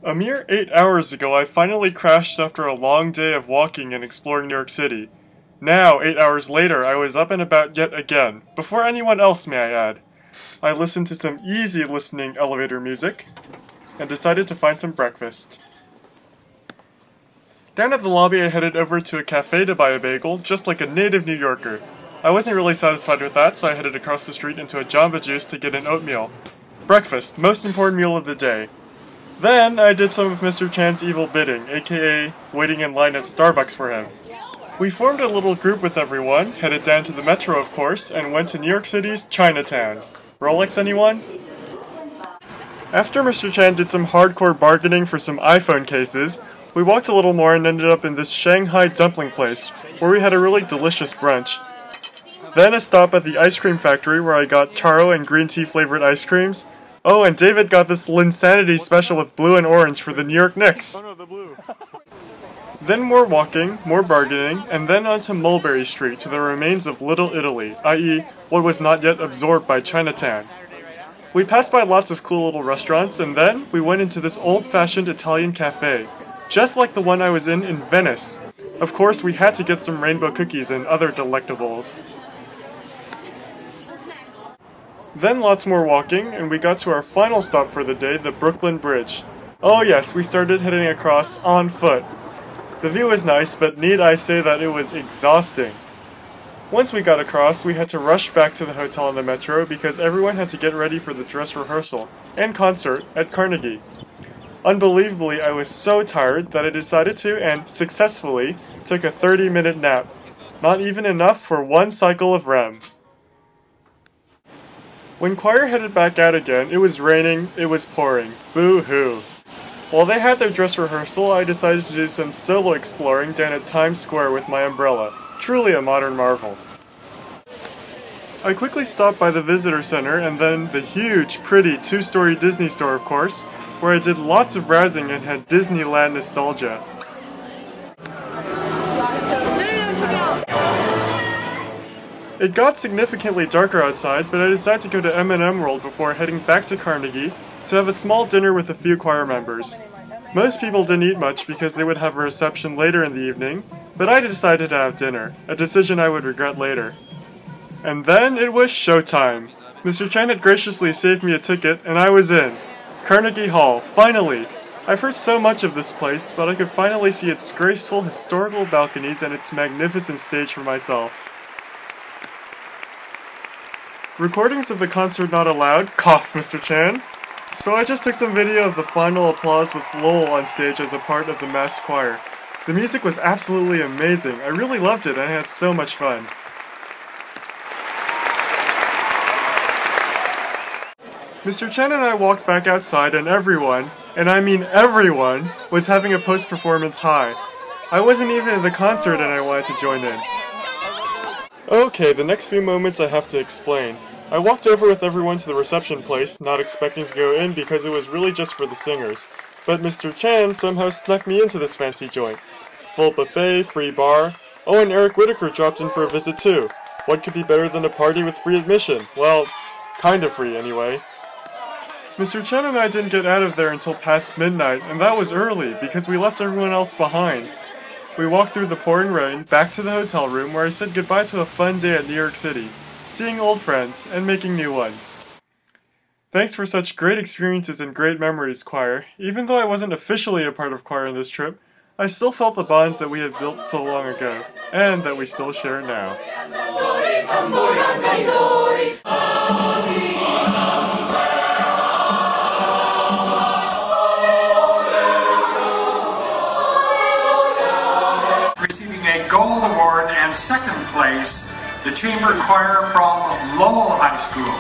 A mere 8 hours ago, I finally crashed after a long day of walking and exploring New York City. Now, 8 hours later, I was up and about yet again, before anyone else, may I add. I listened to some easy listening elevator music, and decided to find some breakfast. Down at the lobby, I headed over to a cafe to buy a bagel, just like a native New Yorker. I wasn't really satisfied with that, so I headed across the street into a Jamba Juice to get an oatmeal. Breakfast, most important meal of the day. Then, I did some of Mr. Chan's evil bidding, aka waiting in line at Starbucks for him. We formed a little group with everyone, headed down to the metro of course, and went to New York City's Chinatown. Rolex anyone? After Mr. Chan did some hardcore bargaining for some iPhone cases, we walked a little more and ended up in this Shanghai dumpling place, where we had a really delicious brunch. Then a stop at the ice cream factory where I got taro and green tea flavored ice creams. Oh, and David got this Linsanity special with blue and orange for the New York Knicks. Oh no, the blue. Then more walking, more bargaining, and then onto Mulberry Street to the remains of Little Italy, i.e. what was not yet absorbed by Chinatown. We passed by lots of cool little restaurants, and then we went into this old-fashioned Italian cafe, just like the one I was in Venice. Of course, we had to get some rainbow cookies and other delectables. Then lots more walking, and we got to our final stop for the day, the Brooklyn Bridge. Oh yes, we started heading across on foot. The view was nice, but need I say that it was exhausting. Once we got across, we had to rush back to the hotel in the metro because everyone had to get ready for the dress rehearsal and concert at Carnegie. Unbelievably, I was so tired that I decided to, and successfully, took a 30-minute nap. Not even enough for one cycle of REM. When choir headed back out again, it was raining, it was pouring. Boo-hoo. While they had their dress rehearsal, I decided to do some solo exploring down at Times Square with my umbrella. Truly a modern marvel. I quickly stopped by the visitor center and then the huge, pretty, two-story Disney store, of course, where I did lots of browsing and had Disneyland nostalgia. It got significantly darker outside, but I decided to go to M&M World before heading back to Carnegie to have a small dinner with a few choir members. Most people didn't eat much because they would have a reception later in the evening, but I decided to have dinner, a decision I would regret later. And then it was showtime! Mr. Chan had graciously saved me a ticket, and I was in. Carnegie Hall, finally! I've heard so much of this place, but I could finally see its graceful historical balconies and its magnificent stage for myself. Recordings of the concert not allowed, cough Mr. Chan. So I just took some video of the final applause with Lowell on stage as a part of the mass choir. The music was absolutely amazing. I really loved it and I had so much fun. Mr. Chan and I walked back outside and everyone, and I mean everyone, was having a post-performance high. I wasn't even at the concert and I wanted to join in. Okay, the next few moments I have to explain. I walked over with everyone to the reception place, not expecting to go in because it was really just for the singers. But Mr. Chan somehow snuck me into this fancy joint. Full buffet, free bar. Oh, and Eric Whitaker dropped in for a visit too. What could be better than a party with free admission? Well, kind of free anyway. Mr. Chan and I didn't get out of there until past midnight, and that was early because we left everyone else behind. We walked through the pouring rain, back to the hotel room where I said goodbye to a fun day at New York City, seeing old friends, and making new ones. Thanks for such great experiences and great memories, choir. Even though I wasn't officially a part of choir on this trip, I still felt the bonds that we had built so long ago, and that we still share now. Receiving a gold award and second place, the chamber choir from Lowell High School.